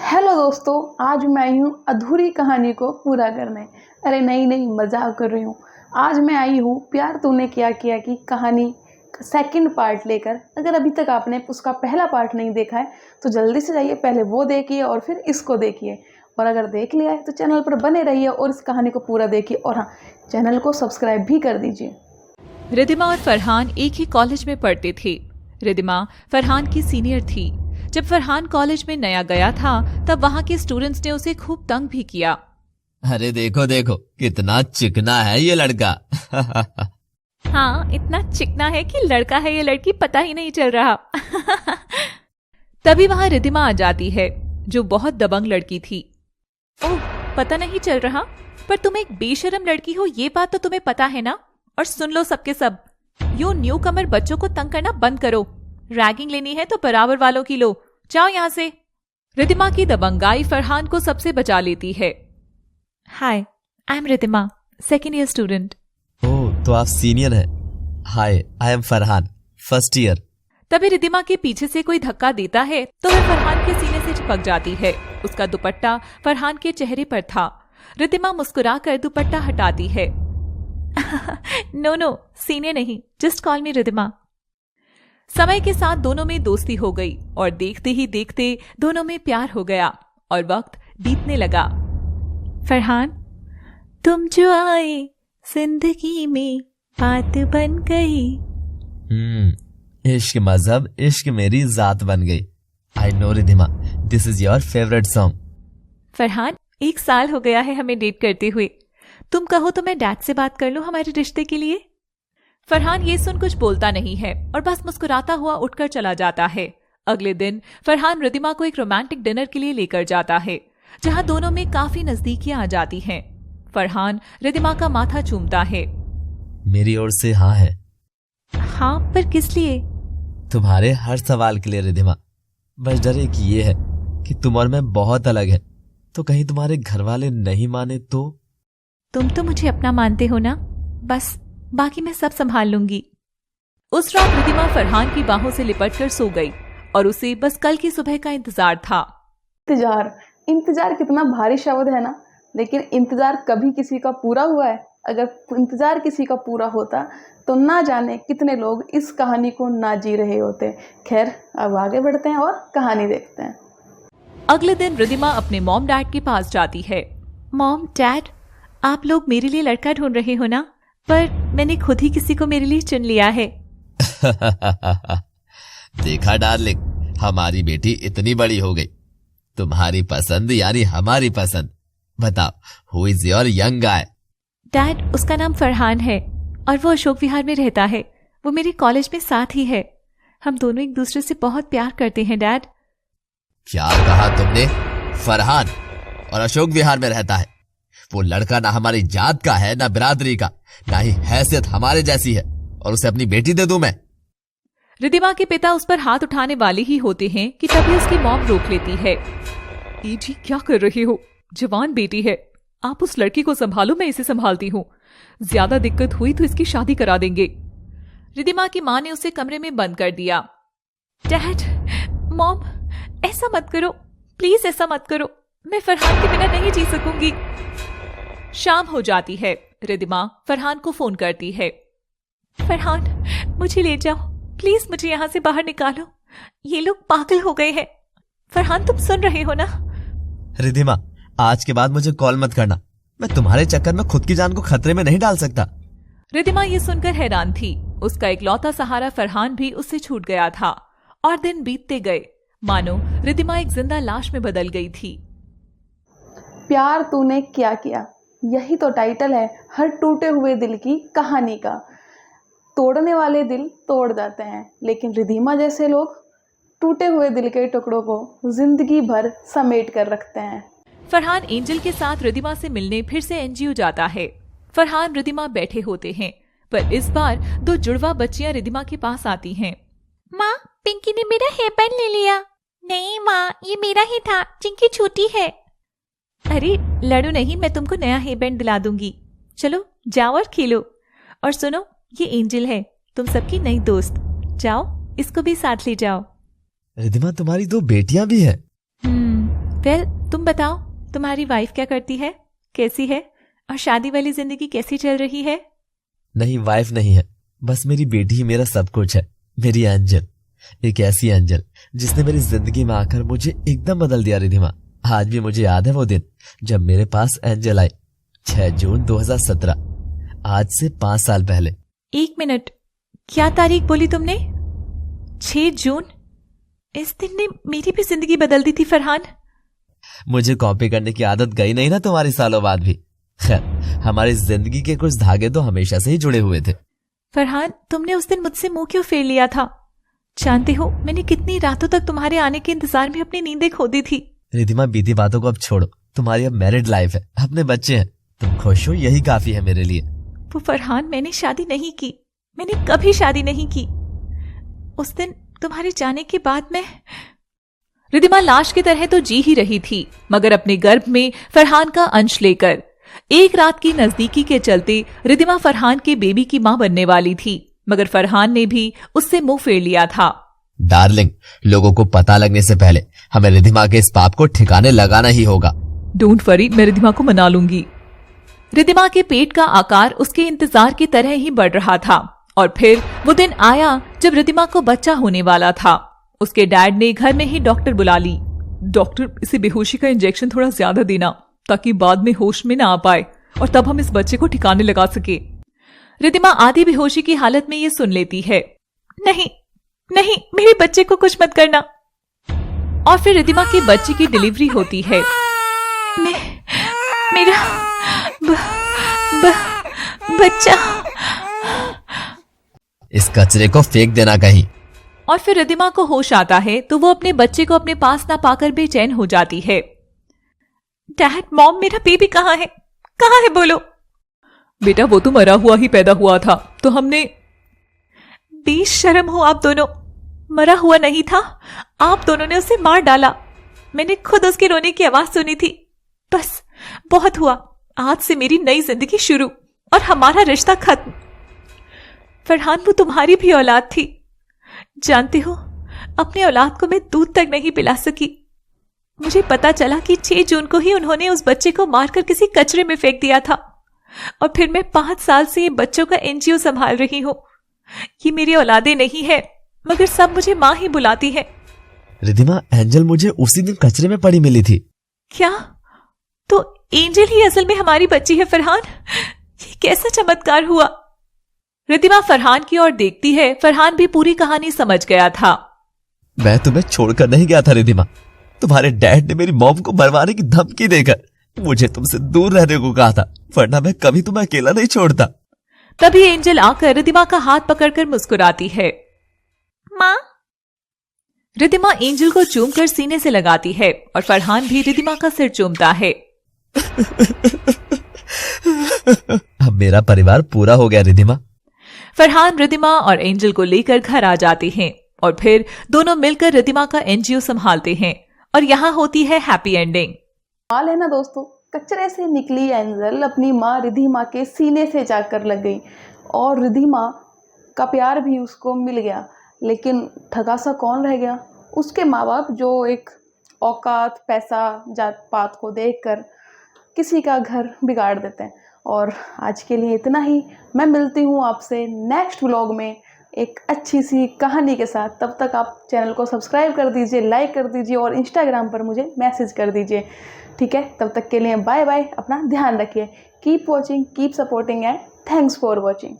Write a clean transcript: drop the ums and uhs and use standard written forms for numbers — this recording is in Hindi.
हेलो दोस्तों, आज मैं आई हूँ अधूरी कहानी को पूरा करने। अरे नहीं, मजाक कर रही हूँ। आज मैं आई हूँ प्यार तूने क्या किया की कहानी का सेकंड पार्ट लेकर। अगर अभी तक आपने उसका पहला पार्ट नहीं देखा है तो जल्दी से जाइए, पहले वो देखिए और फिर इसको देखिए। और अगर देख लिया है तो चैनल पर बने रहिए और इस कहानी को पूरा देखिए। और हाँ, चैनल को सब्सक्राइब भी कर दीजिए। रिदिमा और फरहान एक ही कॉलेज में पढ़ते थे। रिदिमा फरहान की सीनियर थी। जब फरहान कॉलेज में नया गया था तब वहाँ के स्टूडेंट्स ने उसे खूब तंग भी किया। अरे देखो देखो कितना चिकना है ये लड़का। हाँ, इतना चिकना है कि लड़का है या लड़की पता ही नहीं चल रहा। तभी वहाँ रिदिमा आ जाती है जो बहुत दबंग लड़की थी। ओह, पता नहीं चल रहा, पर तुम एक बेशरम लड़की हो ये बात तो तुम्हें पता है ना। और सुन लो सबके सब, यो न्यू कमर बच्चों को तंग करना बंद करो। रैगिंग लेनी है तो बराबर वालों की लो, जाओ यहाँ से। रिदिमा की दबंगाई फरहान को सबसे बचा लेती है। Hi, I am Ridhima, second year student. Oh, तो आप सीनियर हैं। Hi, I am Farhan, first year. तभी रिदिमा के पीछे से कोई धक्का देता है तो वह फरहान के सीने से चिपक जाती है। उसका दुपट्टा फरहान के चेहरे पर था। रिदिमा मुस्कुराकर दुपट्टा हटाती है। नो, सीनियर नहीं, जस्ट कॉल मी रिदिमा। समय के साथ दोनों में दोस्ती हो गई और देखते ही देखते दोनों में प्यार हो गया और वक्त बीतने लगा। फरहान, तुम जो आए जिंदगी में बात बन गई। इश्क मजहब, इश्क मेरी जात बन गई। I know Ridhima, this is your favourite song. Farhan, 1 साल हो गया है हमें डेट करते हुए। तुम कहो तो मैं डैड से बात कर लूं हमारे रिश्ते के लिए। फरहान ये सुन कुछ बोलता नहीं है और बस मुस्कुराता हुआ उठकर चला जाता है। अगले दिन फरहान रिदिमा को एक रोमांटिक डिनर के लिए लेकर जाता है जहां दोनों में काफी नजदीकियां आ जाती हैं। फरहान रिदिमा का माथा चूमता है। मेरी ओर से हाँ है। हाँ, पर किस लिए? तुम्हारे हर सवाल के लिए रिदिमा। बस डर एक ये है कि तुम और मैं बहुत अलग है, तो कहीं तुम्हारे घर वाले नहीं माने तो। तुम तो मुझे अपना मानते हो ना, बस बाकी मैं सब संभाल लूंगी। उस रात रिदिमा फरहान की बाहों से लिपटकर सो गई और उसे बस कल की सुबह का इंतजार था। इंतजार कितना भारी शब्द है ना, लेकिन इंतजार कभी किसी का पूरा हुआ है? अगर इंतजार किसी का पूरा होता तो ना जाने कितने लोग इस कहानी को ना जी रहे होते। खैर, अब आगे बढ़ते हैं और कहानी देखते हैं। अगले दिन रिदिमा अपने मॉम डैड के पास जाती है। मॉम डैड, आप लोग मेरे लिए लड़का ढूंढ रहे हो ना, पर मैंने खुद ही किसी को मेरे लिए चुन लिया है। देखा डार्लिंग, हमारी बेटी इतनी बड़ी हो गई। तुम्हारी पसंद यानी हमारी पसंद। बताओ, who is your young guy? Dad, उसका नाम फरहान है और वो अशोक विहार में रहता है। वो मेरे कॉलेज में साथ ही है। हम दोनों एक दूसरे से बहुत प्यार करते हैं डैड। क्या कहा तुमने? फरहान और अशोक विहार में रहता है? वो लड़का ना हमारी जात का है, ना बिरादरी का, ना ही हैसियत हमारे जैसी है, और उसे अपनी बेटी दे दूं मैं? रिदिमा के पिता उस पर हाथ उठाने वाले ही होते हैं कि तभी उसकी मॉम रोक लेती है। जी, क्या कर रहे हो? जवान बेटी है, आप उस लड़की को संभालो, मैं इसे संभालती हूँ। ज्यादा दिक्कत हुई तो इसकी शादी करा देंगे। रिदिमा की माँ ने उसे कमरे में बंद कर दिया। डैड, मॉम, ऐसा मत करो, प्लीज ऐसा मत करो। मैं फरहान के बिना नहीं जी सकूंगी। शाम हो जाती है। रिदिमा फरहान को फोन करती है। फरहान, मुझे ले जाओ प्लीज, मुझे यहाँ से बाहर निकालो। ये लोग पागल हो गए हैं। फरहान, तुम सुन रहे हो ना? रिदिमा, आज के बाद मुझे कॉल मत करना। मैं तुम्हारे चक्कर में खुद की जान को खतरे में नहीं डाल सकता। रिदिमा ये सुनकर हैरान थी। उसका इकलौता सहारा फरहान भी उससे छूट गया था और दिन बीतते गए मानो रिदिमा एक जिंदा लाश में बदल गई थी। प्यार तूने क्या किया, यही तो टाइटल है हर टूटे हुए दिल की कहानी का। तोड़ने वाले दिल तोड़ जाते हैं, लेकिन रिदिमा जैसे लोग टूटे हुए दिल के टुकड़ों को जिंदगी भर समेट कर रखते हैं। फरहान एंजल के साथ रिदिमा से मिलने फिर से एनजीओ जाता है। फरहान रिदिमा बैठे होते हैं, पर इस बार 2 जुड़वा बच्चियां रिदिमा के पास आती हैं। माँ, पिंकी ने मेरा हेयर बैंड ले लिया। नहीं माँ, ये मेरा ही था, चिंकी छोटी है। अरे लड़ो नहीं, मैं तुमको नया हेयर बैंड दिला दूंगी। चलो जाओ और खेलो। और सुनो, ये एंजल है, तुम सबकी नई दोस्त। जाओ, इसको भी साथ ले जाओ। रिदिमा, तुम्हारी 2 बेटियां भी हैं? वेल, तुम बताओ, तुम्हारी वाइफ क्या करती है, कैसी है, और शादी वाली जिंदगी कैसी चल रही है? नहीं, वाइफ नहीं है, बस मेरी बेटी ही मेरा सब कुछ है। मेरी एंजल, एक ऐसी एंजल जिसने मेरी जिंदगी में आकर मुझे एकदम बदल दिया रिधिमा। आज भी मुझे याद है वो दिन जब मेरे पास एंजल आई, 6 जून 2017, आज से 5 साल पहले। 1 मिनट, क्या तारीख बोली तुमने? 6 जून? इस दिन ने मेरी भी जिंदगी बदल दी थी फरहान। मुझे कॉपी करने की आदत गई नहीं ना तुम्हारी सालों बाद भी। खैर, हमारी जिंदगी के कुछ धागे तो हमेशा से ही जुड़े हुए थे। फरहान, तुमने उस दिन मुझसे मुंह क्यों फेर लिया था? जानते हो, मैंने कितनी रातों तक तुम्हारे आने के इंतजार में अपनी नींदें खो दी थी। रिधिमा, बीती बातों को अब छोड़ो। तुम्हारी अब मैरिड लाइफ है, अपने बच्चे हैं, तुम खुश हो, यही काफी है मेरे लिए। वो फरहान, मैंने शादी नहीं की, मैंने कभी शादी नहीं की। उस दिन तुम्हारे जाने के बाद मैं... रिधिमा लाश की तरह तो जी ही रही थी, मगर अपने गर्भ में फरहान का अंश लेकर। एक रात की नजदीकी के चलते रिधिमा फरहान के बेबी की मां बनने वाली थी, मगर फरहान ने भी उससे मुंह फेर लिया था। डार्लिंग, लोगों को पता लगने से पहले हमें रिधिमा के इस पाप को ठिकाने लगाना ही होगा। डोंट वरी, मैं रिधिमा को मना लूंगी। रिधिमा के पेट का आकार उसके इंतजार की तरह ही बढ़ रहा था, और फिर वो दिन आया जब रिधिमा को बच्चा होने वाला था। उसके डैड ने घर में ही डॉक्टर बुला ली। डॉक्टर, इसे बेहोशी का इंजेक्शन थोड़ा ज्यादा देना, ताकि बाद में होश में ना आ पाए और तब हम इस बच्चे को ठिकाने लगा सके। रिधिमा आधी बेहोशी की हालत में ये सुन लेती है। नहीं नहीं, मेरे बच्चे को कुछ मत करना। और फिर रिधिमा के बच्चे की डिलीवरी होती है। मेरा बच्चा। इस कचरे को फेंक देना कहीं। और फिर रिधिमा को होश आता है तो वो अपने बच्चे को अपने पास ना पाकर बेचैन हो जाती है। डैड, मॉम, मेरा बेबी कहाँ है? कहाँ है, बोलो। बेटा, वो तो मरा हुआ ही पैदा हुआ था, तो हमने... बेशर्म हो आप दोनों। मरा हुआ नहीं था, आप दोनों ने उसे मार डाला। मैंने खुद उसके रोने की आवाज सुनी थी। बस, बहुत हुआ। आज से मेरी नई जिंदगी शुरू और हमारा रिश्ता खत्म। फरहान, वो तुम्हारी भी औलाद थी। जानते हो, अपनी औलाद को मैं दूध तक नहीं पिला सकी। मुझे पता चला कि 6 जून को ही उन्होंने उस बच्चे को मारकर किसी कचरे में फेंक दिया था, और फिर मैं 5 साल से ये बच्चों का एनजीओ संभाल रही हूँ। ये मेरी औलादे नहीं है, मगर सब मुझे माँ ही बुलाती है। रिधिमा, एंजल मुझे उसी दिन कचरे में पड़ी मिली थी। क्या? तो एंजल ही असल में हमारी बच्ची है फरहान? ये कैसा चमत्कार हुआ? रिधिमा फरहान की ओर देखती है। फरहान भी पूरी कहानी समझ गया था। मैं तुम्हें छोड़कर नहीं गया था रिधिमा। तुम्हारे डैड ने मेरी मॉम को मरवाने की धमकी देकर मुझे तुमसे दूर रहने को कहा था, वरना मैं कभी तुम्हें अकेला नहीं छोड़ता। तभी एंजल आकर रिधिमा का हाथ पकड़कर मुस्कुराती है। माँ। रिधिमा एंजल को चूमकर सीने से लगाती है और फरहान भी रिधिमा का सिर चूमता है। अब मेरा परिवार पूरा हो गया रिधिमा। फरहान रिधिमा और एंजल को लेकर घर आ जाते हैं और फिर दोनों मिलकर रिधिमा का एनजीओ संभालते हैं और यहाँ होती है हैप्पी एंडिंग। कमाल है ना दोस्तों, कचरे से निकली एंजल अपनी माँ रिधिमा के सीने से जाकर लग गई और रिधिमा का प्यार भी उसको मिल गया। लेकिन ठगा सा कौन रह गया? उसके माँ बाप, जो एक औकात, पैसा, जात पात को देखकर किसी का घर बिगाड़ देते हैं। और आज के लिए इतना ही। मैं मिलती हूँ आपसे नेक्स्ट व्लॉग में एक अच्छी सी कहानी के साथ। तब तक आप चैनल को सब्सक्राइब कर दीजिए, लाइक कर दीजिए और इंस्टाग्राम पर मुझे मैसेज कर दीजिए। ठीक है, तब तक के लिए बाय बाय। अपना ध्यान रखिए। Keep watching, keep supporting and thanks for watching.